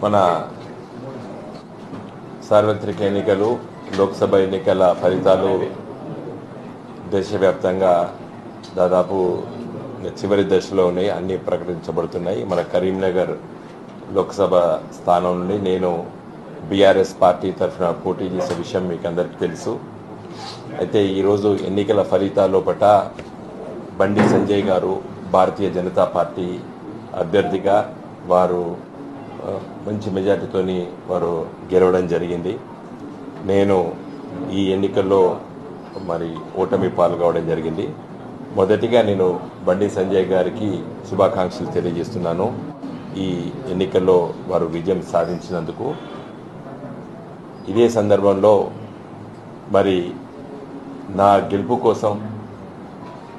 మన సార్వత్రిక ఎన్నికలు లోక్సభ ఎన్నికల ఫలితాలు దేశవ్యాప్తంగా దాదాపు చివరి దశలో ఉన్నాయి. అన్నీ ప్రకటించబడుతున్నాయి. మన కరీంనగర్ లోక్సభ స్థానం నుండి నేను బీఆర్ఎస్ పార్టీ తరఫున పోటీ చేసే విషయం మీకు అందరికీ తెలుసు. అయితే ఈరోజు ఎన్నికల ఫలితాల్లోపట బండి సంజయ్ గారు భారతీయ జనతా పార్టీ అభ్యర్థిగా వారు మంచి మెజార్టీతోని వారు గెలవడం జరిగింది. నేను ఈ ఎన్నికల్లో మరి ఓటమి పాల్గొనడం జరిగింది. మొదటిగా నేను బండి సంజయ్ గారికి శుభాకాంక్షలు తెలియజేస్తున్నాను. ఈ ఎన్నికల్లో వారు విజయం సాధించినందుకు. ఇదే సందర్భంలో మరి నా గెలుపు కోసం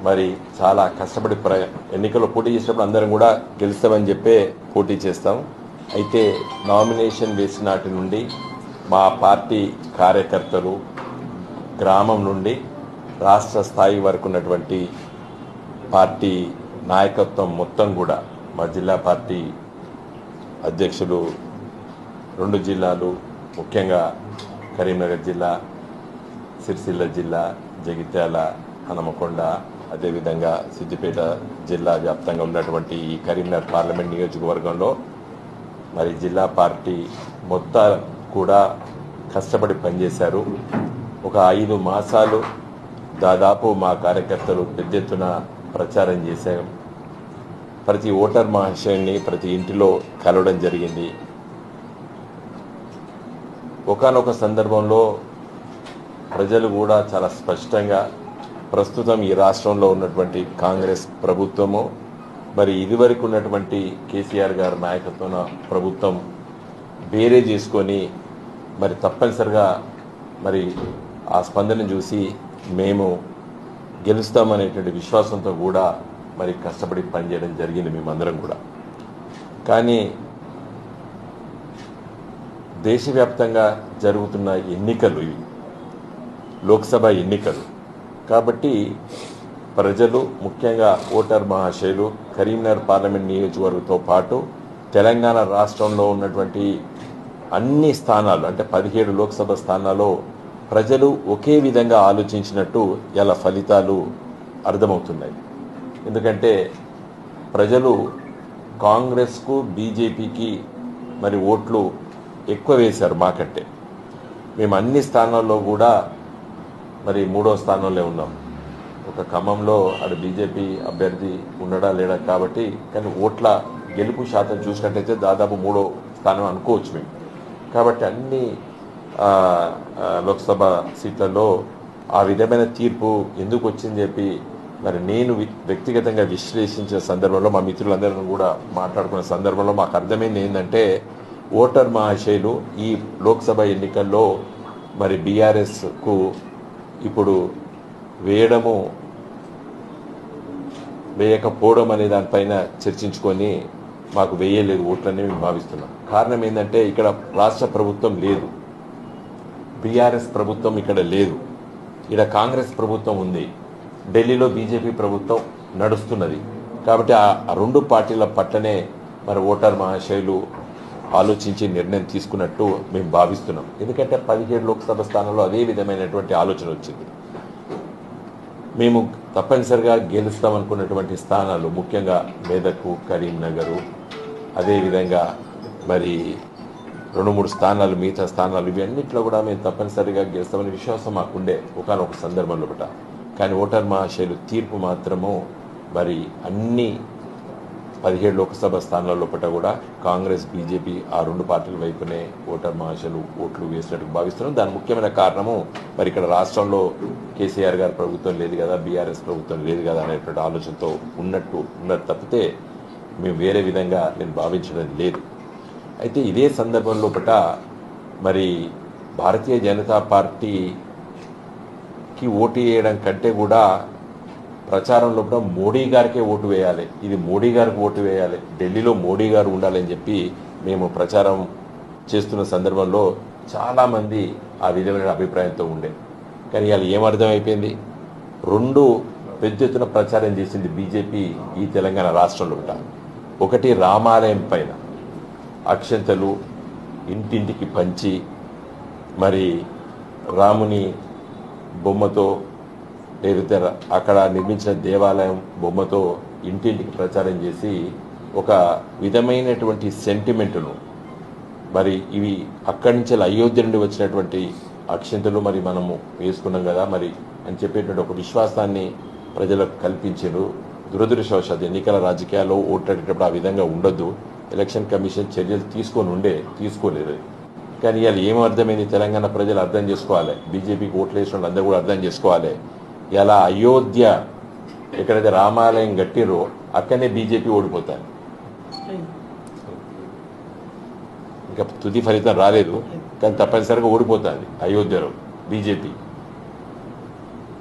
మరి చాలా కష్టపడి ఎన్నికల్లో పోటీ చేసినప్పుడు అందరం కూడా గెలుస్తామని చెప్పే పోటీ చేస్తాం. అయితే నామినేషన్ వేసిన నాటి నుండి మా పార్టీ కార్యకర్తలు గ్రామం నుండి రాష్ట్ర స్థాయి వరకు ఉన్నటువంటి పార్టీ నాయకత్వం మొత్తం కూడా మా జిల్లా పార్టీ అధ్యక్షులు 2 జిల్లాలు, ముఖ్యంగా కరీంనగర్ జిల్లా, సిరిసిల్ల జిల్లా, జగిత్యాల, హనుమకొండ, అదేవిధంగా సిద్దిపేట జిల్లా వ్యాప్తంగా ఉన్నటువంటి ఈ కరీంనగర్ పార్లమెంట్ నియోజకవర్గంలో మరి జిల్లా పార్టీ మొత్తం కూడా కష్టపడి పనిచేశారు. ఒక 5 మాసాలు దాదాపు మా కార్యకర్తలు పెద్ద ఎత్తున ప్రచారం చేశాం. ప్రతి ఓటర్ మహాశయుని ప్రతి ఇంటిలో కలవడం జరిగింది. ఒకానొక సందర్భంలో ప్రజలు కూడా చాలా స్పష్టంగా ప్రస్తుతం ఈ రాష్ట్రంలో ఉన్నటువంటి కాంగ్రెస్ ప్రభుత్వము మరి ఇదివరకు ఉన్నటువంటి కేసీఆర్ గారి నాయకత్వంలో ప్రభుత్వం వేరే చేసుకొని మరి తప్పనిసరిగా మరి ఆ స్పందన చూసి మేము గెలుస్తామనేటువంటి విశ్వాసంతో కూడా మరి కష్టపడి పనిచేయడం జరిగింది మేమందరం కూడా. కానీ దేశవ్యాప్తంగా జరుగుతున్న ఎన్నికలు ఇవి లోక్సభ ఎన్నికలు కాబట్టి ప్రజలు, ముఖ్యంగా ఓటర్ మహాశయులు కరీంనగర్ పార్లమెంట్ నియోజకవర్గంతో పాటు తెలంగాణ రాష్ట్రంలో ఉన్నటువంటి అన్ని స్థానాలు అంటే 17 లోక్సభ స్థానాల్లో ప్రజలు ఒకే విధంగా ఆలోచించినట్టు ఇలా ఫలితాలు అర్థమవుతున్నాయి. ఎందుకంటే ప్రజలు కాంగ్రెస్కు, బీజేపీకి మరి ఓట్లు ఎక్కువ వేశారు మాకంటే. మేము అన్ని స్థానాల్లో కూడా మరి 3వ స్థానంలో ఉన్నాం. ఒక ఖమ్మంలో అక్కడ బీజేపీ అభ్యర్థి ఉండడా లేడా కాబట్టి, కానీ ఓట్ల గెలుపు శాతం చూసినట్టయితే దాదాపు 3వ స్థానం అనుకోవచ్చు మేము. కాబట్టి అన్ని లోక్సభ సీట్లలో ఆ విధమైన తీర్పు ఎందుకు వచ్చింది చెప్పి మరి నేను వ్యక్తిగతంగా విశ్లేషించిన సందర్భంలో మా మిత్రులందరూ కూడా మాట్లాడుకున్న సందర్భంలో మాకు అర్థమైంది ఏంటంటే ఓటర్ మహాశయులు ఈ లోక్సభ ఎన్నికల్లో మరి బీఆర్ఎస్కు ఇప్పుడు వేయడము వేయకపోవడం అనే దానిపైన చర్చించుకొని మాకు వేయలేదు ఓట్లని మేము భావిస్తున్నాం. కారణం ఏంటంటే ఇక్కడ రాష్ట్ర ప్రభుత్వం లేదు, బీఆర్ఎస్ ప్రభుత్వం ఇక్కడ లేదు, ఇక్కడ కాంగ్రెస్ ప్రభుత్వం ఉంది, ఢిల్లీలో బీజేపీ ప్రభుత్వం నడుస్తున్నది. కాబట్టి ఆ 2 పార్టీల పట్లనే మరి ఓటర్ మహాశయులు ఆలోచించి నిర్ణయం తీసుకున్నట్టు మేము భావిస్తున్నాం. ఎందుకంటే 17 లోక్సభ స్థానాల్లో అదే విధమైనటువంటి ఆలోచన వచ్చింది. మేము తప్పనిసరిగా గెలుస్తామనుకున్నటువంటి స్థానాలు ముఖ్యంగా మెదక్, కరీంనగర్, అదేవిధంగా మరి 2-3 స్థానాలు, మిగతా స్థానాలు ఇవన్నిట్లో కూడా మేము తప్పనిసరిగా గెలుస్తామనే విశ్వాసం మాకుండే ఒకనొక సందర్భంలో పట. కానీ ఓటర్ మహాశయులు తీర్పు మాత్రము మరి అన్ని 17 లోక్సభ స్థానాల్లో పట కూడా కాంగ్రెస్, బీజేపీ ఆ 2 పార్టీల వైపునే ఓటర్ మహాశయులు ఓట్లు వేసినట్టు భావిస్తున్నాం. దాని ముఖ్యమైన కారణము మరి ఇక్కడ రాష్ట్రంలో కేసీఆర్ గారి ప్రభుత్వం లేదు కదా, బీఆర్ఎస్ ప్రభుత్వం లేదు కదా అనేటువంటి ఆలోచనతో ఉన్నట్టు తప్పితే మేము వేరే విధంగా నేను భావించడం లేదు. అయితే ఇదే సందర్భంలో పట మరి భారతీయ జనతా పార్టీకి ఓటు వేయడం కంటే కూడా ప్రచారంలో కూడా మోడీ గారికే ఓటు వేయాలి, ఇది మోడీ గారికి ఓటు వేయాలి, ఢిల్లీలో మోడీ గారు ఉండాలని చెప్పి మేము ప్రచారం చేస్తున్న సందర్భంలో చాలామంది ఆ విధమైన అభిప్రాయంతో ఉండే. కానీ ఇవాళ ఏమర్థమైపోయింది, 2 పెద్ద ఎత్తున ప్రచారం చేసింది బీజేపీ ఈ తెలంగాణ రాష్ట్రంలో. ఒకటి రామాలయం పైన, అక్షంతలు ఇంటింటికి పంచి మరి రాముని బొమ్మతో లేకపోతే అక్కడ నిర్మించిన దేవాలయం బొమ్మతో ఇంటింటికి ప్రచారం చేసి ఒక విధమైనటువంటి సెంటిమెంటును మరి ఇవి అక్కడి నుంచి అయోధ్య నుండి వచ్చినటువంటి అక్షంతలు మరి మనము వేసుకున్నాం కదా మరి అని చెప్పేటువంటి ఒక విశ్వాసాన్ని ప్రజలకు కల్పించారు. దురదృష్టవశాత్తు ఎన్నికల రాజకీయాల్లో ఓట్లాడేటప్పుడు ఆ విధంగా ఉండొద్దు. ఎలక్షన్ కమిషన్ చర్యలు తీసుకోలేదు. కానీ ఇవాళ ఏం అర్థమైంది, తెలంగాణ ప్రజలు అర్థం చేసుకోవాలి, బీజేపీకి ఓట్లు వేసిన వాళ్ళు అందరూ కూడా అర్థం చేసుకోవాలి. ఇలా అయోధ్య ఎక్కడైతే రామాలయం కట్టిరో అక్కడనే బీజేపీ ఓడిపోతారు. ఇంకా తుది ఫలితం రాలేదు, కానీ తప్పనిసరిగా ఓడిపోతుంది అయోధ్యలో బీజేపీ.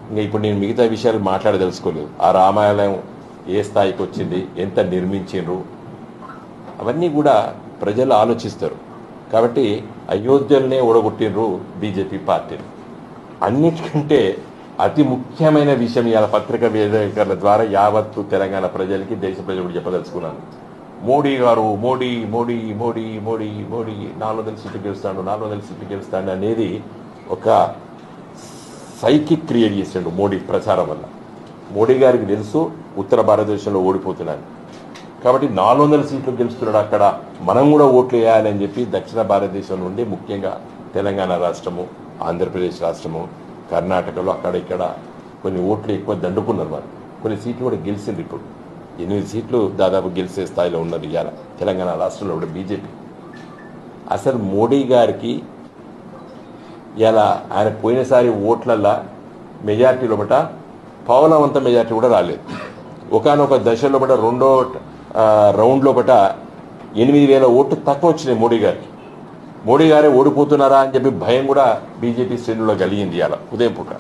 ఇంకా ఇప్పుడు నేను మిగతా విషయాలు మాట్లాడదలుచుకోలేదు. ఆ రామాలయం ఏ స్థాయికి వచ్చింది, ఎంత నిర్మించిండ్రు, అవన్నీ కూడా ప్రజలు ఆలోచిస్తారు. కాబట్టి అయోధ్యలనే ఓడగొట్టిండ్రు బీజేపీ పార్టీని. అన్నిటికంటే అతి ముఖ్యమైన విషయం ఇవాళ పత్రికా వేదికల ద్వారా యావత్తు తెలంగాణ ప్రజలకి, దేశ ప్రజలకు చెప్పదలుచుకున్నాను. మోడీ గారు మోడీ మోడీ మోడీ మోడీ మోడీ 400 సీట్లు గెలుస్తాడు, 400 సీట్లు గెలుస్తాడు అనేది ఒక సైకిక్ క్రియేట్ చేసాడు మోడీ ప్రచారం వల్ల. మోడీ గారికి తెలుసు ఉత్తర భారతదేశంలో ఓడిపోతున్నాను, కాబట్టి 400 సీట్లు గెలుస్తున్నాడు, అక్కడ మనం కూడా ఓట్లు వేయాలని చెప్పి దక్షిణ భారతదేశం నుండి ముఖ్యంగా తెలంగాణ రాష్ట్రము, ఆంధ్రప్రదేశ్ రాష్ట్రము, కర్ణాటకలో అక్కడ ఇక్కడ కొన్ని ఓట్లు ఎక్కువ దండుకున్నారు. వారు కొన్ని సీట్లు కూడా గెలిచింది. ఇప్పుడు 8 సీట్లు దాదాపు గెలిచే స్థాయిలో ఉన్నది ఇవాళ తెలంగాణ రాష్ట్రంలో కూడా బీజేపీ. అసలు మోడీ గారికి ఇలా ఆయన పోయినసారి ఓట్లల్లో మెజార్టీ లోపల పౌలవంత మెజార్టీ కూడా రాలేదు. ఒకనొక దశలో బట రెండో రౌండ్ లోపల 8,000 ఓట్లు తక్కువ వచ్చినాయి మోడీ గారికి. మోడీ గారే ఓడిపోతున్నారా అని చెప్పి భయం కూడా బీజేపీ శ్రేణుల్లో కలిగింది ఇవాళ ఉదయం పూట.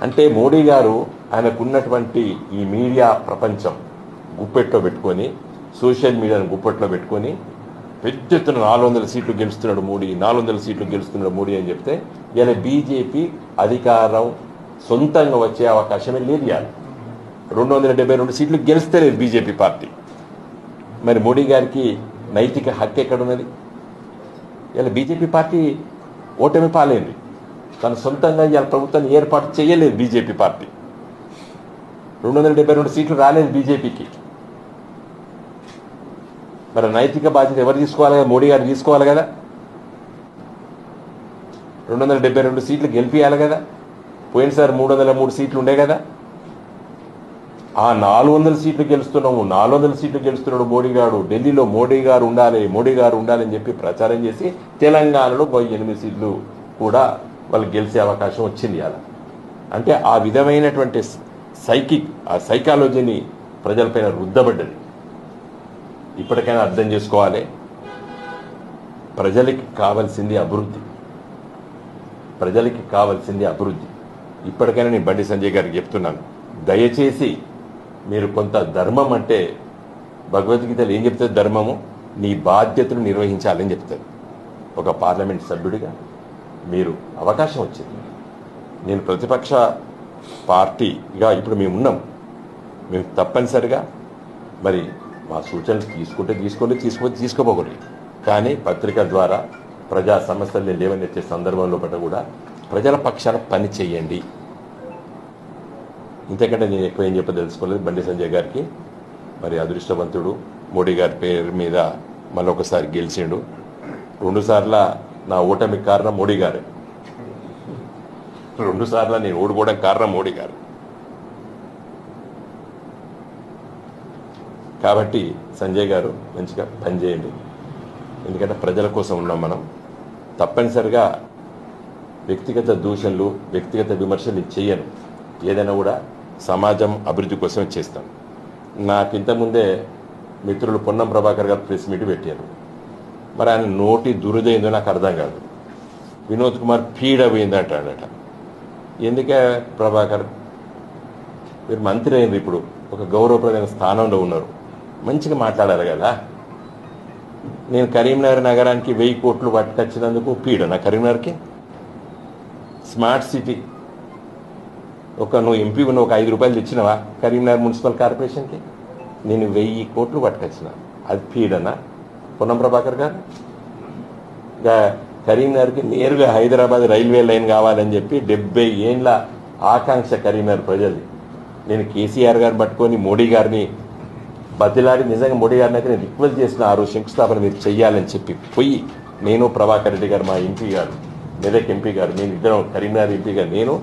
అంటే మోడీ గారు ఆయనకున్నటువంటి ఈ మీడియా ప్రపంచం గుప్పెట్లో పెట్టుకొని, సోషల్ మీడియాను గుప్పెట్లో పెట్టుకొని పెద్ద ఎత్తున 400 సీట్లు గెలుస్తున్నాడు మోడీ, 400 సీట్లు గెలుస్తున్నాడు మోడీ అని చెప్తే ఇలా బీజేపీ అధికారం సొంతంగా వచ్చే అవకాశమే లేదు. ఇవాళ 272 సీట్లు గెలుస్తలేదు బీజేపీ పార్టీ. మరి మోడీ గారికి నైతిక హక్కు ఎక్కడున్నది? ఇలా బీజేపీ పార్టీ ఓటమి పాలైంది. తన సొంతంగా ఇవాళ ప్రభుత్వాన్ని ఏర్పాటు చేయలేదు బీజేపీ పార్టీ. 272 సీట్లు రాలేదు బీజేపీకి. మరి నైతిక బాధ్యత ఎవరు తీసుకోవాలి కదా? మోడీ గారు తీసుకోవాలి కదా. 272 సీట్లు గెలిపియాలి కదా. పోయినసారి 303 సీట్లు ఉండే కదా. ఆ 400 సీట్లు గెలుస్తున్నాము, 400 సీట్లు గెలుస్తున్నాడు మోడీ గారు. ఢిల్లీలో మోడీ గారు ఉండాలి, మోడీ గారు ఉండాలని చెప్పి ప్రచారం చేసి తెలంగాణలో 8 సీట్లు కూడా వాళ్ళు గెలిచే అవకాశం వచ్చింది అలా. అంటే ఆ విధమైనటువంటి ఆ సైకాలజీని ప్రజలపైన రుద్దబడ్డది. ఇప్పటికైనా అర్థం చేసుకోవాలి, ప్రజలకి కావాల్సింది అభివృద్ధి, ప్రజలకి కావాల్సింది అభివృద్ధి. ఇప్పటికైనా నేను బండి సంజయ్ గారికి చెప్తున్నాను, దయచేసి మీరు కొంత ధర్మం అంటే భగవద్గీతలో ఏం చెప్తుంది? ధర్మము నీ బాధ్యతను నిర్వహించాలని చెప్తుంది. ఒక పార్లమెంట్ సభ్యుడిగా మీరు అవకాశం వచ్చింది. నేను ప్రతిపక్ష పార్టీగా ఇప్పుడు మేము ఉన్నాం. మేము తప్పనిసరిగా మరి మా సూచనలు తీసుకోండి, తీసుకోపోకూడదు. కానీ పత్రిక ద్వారా ప్రజా సమస్యలు లేవనెత్తే సందర్భంలో కూడా ప్రజల పక్షాన పని చేయండి. ఇంతకంటే నేను ఎక్కువ ఏం చెప్పదలుచుకోలేదు. బండి సంజయ్ గారికి మరి అదృష్టవంతుడు, మోడీ గారి పేరు మీద మళ్ళొకసారి గెలిచిండు. 2 సార్లు నా ఓటమికి కారణం మోడీ గారే. 2 సార్లు నేను ఓడిపోవడం కారణం మోడీ గారు. కాబట్టి సంజయ్ గారు మంచిగా పనిచేయండి. ఎందుకంటే ప్రజల కోసం ఉన్నాం మనం. తప్పనిసరిగా వ్యక్తిగత దూషణలు, వ్యక్తిగత విమర్శలు చేయను. ఏదైనా కూడా సమాజం అభివృద్ధి కోసం చేస్తాం. నాకు ఇంతకుముందే మిత్రులు పొన్నం ప్రభాకర్ గారు ప్రెస్ మీట్ పెట్టారు. మరి ఆయన నోటి దురుదైందో నాకు అర్థం కాదు. వినోద్ కుమార్ పీడ పోయిందంటాడట. ఎందుకే ప్రభాకర్, మీరు మంత్రి అయింది, ఇప్పుడు ఒక గౌరవప్రదమైన స్థానంలో ఉన్నారు, మంచిగా మాట్లాడారు కదా. నేను కరీంనగర్ నగరానికి 1000 కోట్లు పట్టుకొచ్చినందుకు పీడ నా కరీంనగర్కి. స్మార్ట్ సిటీ నువ్వు ఎంపీ ఉన్న ఒక 5 రూపాయలు తెచ్చినవా కరీంనగర్ మున్సిపల్ కార్పొరేషన్కి? నేను 1000 కోట్లు పట్టుకొచ్చిన. అది పీడన పొన్నం ప్రభాకర్ గారు ఇంకా కరీంనగర్కి నేరుగా హైదరాబాద్ రైల్వే లైన్ కావాలని చెప్పి 70 ఏండ్ల ఆకాంక్ష కరీంనగర్ ప్రజలు. నేను కేసీఆర్ గారిని పట్టుకొని మోడీ గారిని బతిలాడి నిజంగా మోడీ గారిని అయితే నేను రిక్వెస్ట్ చేసిన ఆ రోజు శంకుస్థాపన మీరు చెయ్యాలని చెప్పి పోయి నేను ప్రభాకర్ రెడ్డి గారు మా ఎంపీ గారు మెదక్ ఎంపీ గారు నేను ఇద్దరం కరీంనగర్ ఎంపీ గారు నేను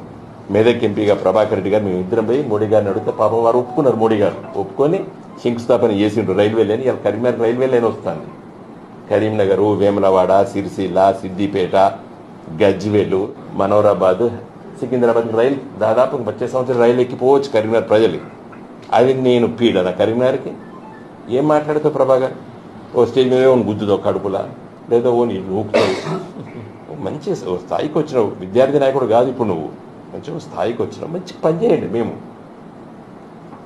మెదక్ ఎంపీగా ప్రభాకర్ రెడ్డి గారు మేము ఇద్దరం పోయి మోడీ గారిని అడిగితే పాపం వారు ఒప్పుకున్నారు. మోడీ గారు ఒప్పుకొని శంకుస్థాపన చేసిండ్రు రైల్వే లైన్. ఇలా కరీంనగర్ రైల్వే లైన్ వస్తుంది. కరీంనగర్, వేములవాడ, సిరిసిల్ల, సిద్దిపేట, గజ్వేలు, మనోరాబాద్, సికింద్రాబాద్ రైలు దాదాపు వచ్చే సంవత్సరం రైలు ఎక్కిపోవచ్చు కరీంనగర్ ప్రజలు. అది నేను పీడన కరీంనగర్కి. ఏం మాట్లాడుతావు ప్రభాకర్? ఓ స్టేజ్ మీద గుద్దుదో కడుపులా లేదా ఓ నీ నూకుతావు. మంచి స్థాయికి వచ్చినావు. విద్యార్థి నాయకుడు కాదు ఇప్పుడు నువ్వు. మంచిగా స్థాయికి వచ్చినావు. మంచి పని చేయండి. మేము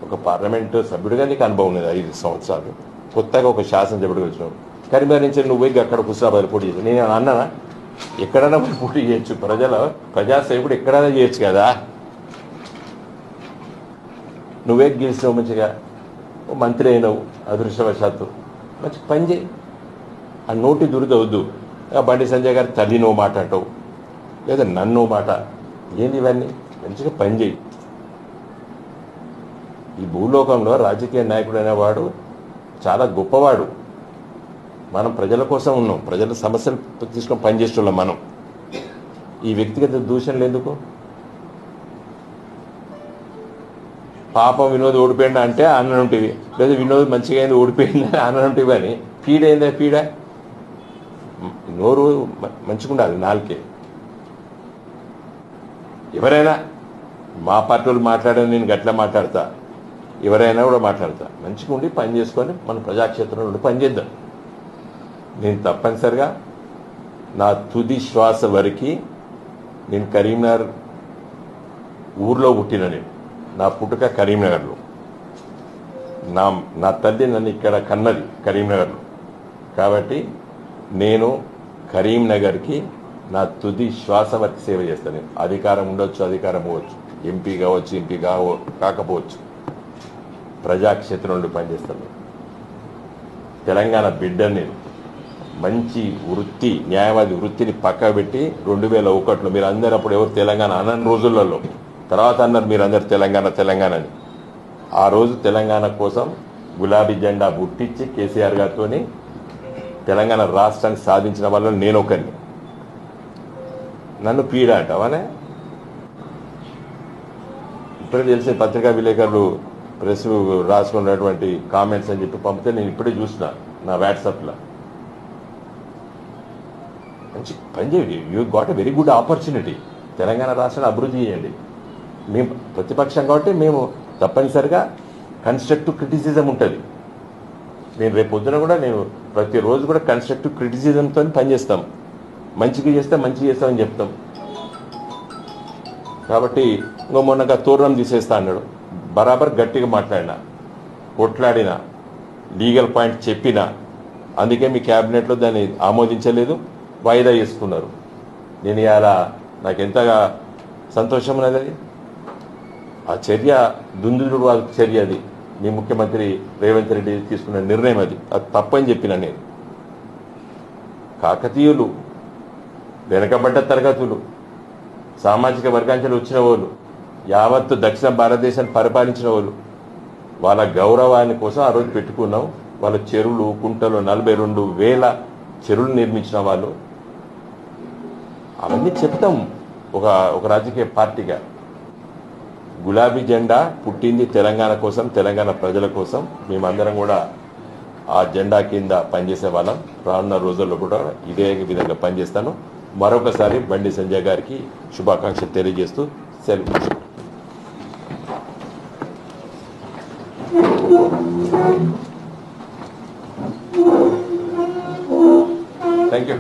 ఒక పార్లమెంటు సభ్యుడిగా నీకు అనుభవం ఉన్నది 5 సంవత్సరాలు. కొత్తగా ఒక శాసనసభ్యుడిగా వచ్చినావు. కరీంనగర్ నుంచి నువ్వు పోయి అక్కడ హుస్నాబాద్ పోటీ చేయచ్చు. నేను అన్నానా? ఎక్కడైనా పోటీ చేయొచ్చు. ప్రజాసేవకుడు ఎక్కడైనా చేయొచ్చు కదా. నువ్వే గెలిచినావు, మంచిగా మంత్రి అయినావు అదృష్టవశాత్తు. మంచి పని చేయి. ఆ నోటి దురిదవద్దు. బండి సంజయ్ గారి తల్లి నువ్వు మాట అంటావు లేదా నన్ను మాట. ఏంది ఇవన్నీ? మంచిగా పని చేయి. ఈ భూలోకంలో రాజకీయ నాయకుడు అనేవాడు చాలా గొప్పవాడు. మనం ప్రజల కోసం ఉన్నాం. ప్రజల సమస్యలు తీసుకొని పనిచేస్తున్నాం మనం. ఈ వ్యక్తిగత దూషణలు ఎందుకు? పాపం వినోద్ ఓడిపోయిందా అంటే అన్నంటివి, లేదా వినోద్ మంచిగా అయింది ఓడిపోయింది అన్నంటివి అని పీడైందా? పీడ నోరు మంచిగా ఉండాలి. నాలుకే ఎవరైనా మా పార్టీ వాళ్ళు మాట్లాడాను, నేను గట్లా మాట్లాడతా. ఎవరైనా కూడా మాట్లాడతా. మంచిగా ఉండి పని చేసుకొని మన ప్రజాక్షేత్రంలో ఉండి పని చేద్దాం. నేను తప్పనిసరిగా నా తుది శ్వాస వరకు నేను కరీంనగర్ ఊర్లో పుట్టిన నేను. నా పుట్టుక కరీంనగర్లో. నా తల్లి నన్ను ఇక్కడ కన్నది కరీంనగర్లో. కాబట్టి నేను కరీంనగర్కి నా తుది శ్వాస వరకు సేవ చేస్తాను. అధికారం ఉండొచ్చు, అధికారం పోవచ్చు, ఎంపీ కావచ్చు, ఎంపీ కాకపోవచ్చు, ప్రజాక్షేత్రంలో పనిచేస్తాను. తెలంగాణ బిడ్డని నేను. మంచి వృత్తి, న్యాయవాది వృత్తిని పక్క పెట్టి 2001లో మీరు అందరూ అప్పుడు ఎవరు తెలంగాణ అన్న రోజులలో తర్వాత అన్నారు మీరందరూ తెలంగాణ అని. ఆ రోజు తెలంగాణ కోసం గులాబీ జెండా బుట్టించి కేసీఆర్ గారితో తెలంగాణ రాష్ట్రాన్ని సాధించిన వాళ్ళని నేను ఒకరిని. నన్ను పీడ అంటావానే? ఇప్పుడే తెలిసే పత్రికా విలేకరులు ప్రెస్ రాసుకున్నటువంటి కామెంట్స్ అని చెప్పి పంపితే నేను ఇప్పుడే చూసిన నా వాట్సాప్లో. మంచి పని చేయండి. You got a very good opportunity. Telangana రాష్ట్రాన్ని అభివృద్ధి చేయండి. మేము ప్రతిపక్షం కాబట్టి మేము తప్పనిసరిగా కన్స్ట్రక్టివ్ క్రిటిసిజం ఉంటుంది. నేను రేపు పొద్దున కూడా నేను ప్రతిరోజు కూడా కన్స్ట్రక్టివ్ క్రిటిసిజంతో పనిచేస్తాం. మంచిగా చేస్తే మంచిగా చేస్తామని చెప్తాం. కాబట్టి ఇంకో మొన్నగా తోరణం తీసేస్తా అన్నాడు. బరాబర్ గట్టిగా మాట్లాడినా, కొట్లాడినా, లీగల్ పాయింట్ చెప్పినా. అందుకే మీ క్యాబినెట్లో దాన్ని ఆమోదించలేదు, వాయిదా చేసుకున్నారు. నేను ఇవాళ నాకు ఎంతగా సంతోషం ఉన్నది. అది ఆ చర్య దుందుడు చర్య. అది మీ ముఖ్యమంత్రి రేవంత్ రెడ్డి తీసుకున్న నిర్ణయం. అది తప్పని చెప్పిన నేను. కాకతీయులు, వెనకబడ్డ తరగతులు, సామాజిక వర్గాంచలు వచ్చిన వాళ్ళు, యావత్తు దక్షిణ భారతదేశాన్ని పరిపాలించిన వాళ్ళు, వాళ్ళ గౌరవాన్ని కోసం ఆ రోజు పెట్టుకున్నాం. వాళ్ళ చెరువులు, కుంటలు, 42,000 చెరువులు నిర్మించిన వాళ్ళు. అవన్నీ చెప్తాం ఒక రాజకీయ పార్టీగా. గులాబీ జెండా పుట్టింది తెలంగాణ కోసం, తెలంగాణ ప్రజల కోసం. మేమందరం కూడా ఆ జెండా కింద పనిచేసే వాళ్ళం. రానున్న రోజుల్లో కూడా ఇదే విధంగా పనిచేస్తాను. మరొకసారి బండి సంజయ్ గారికి శుభాకాంక్షలు తెలియజేస్తూ సెలవు. Thank you.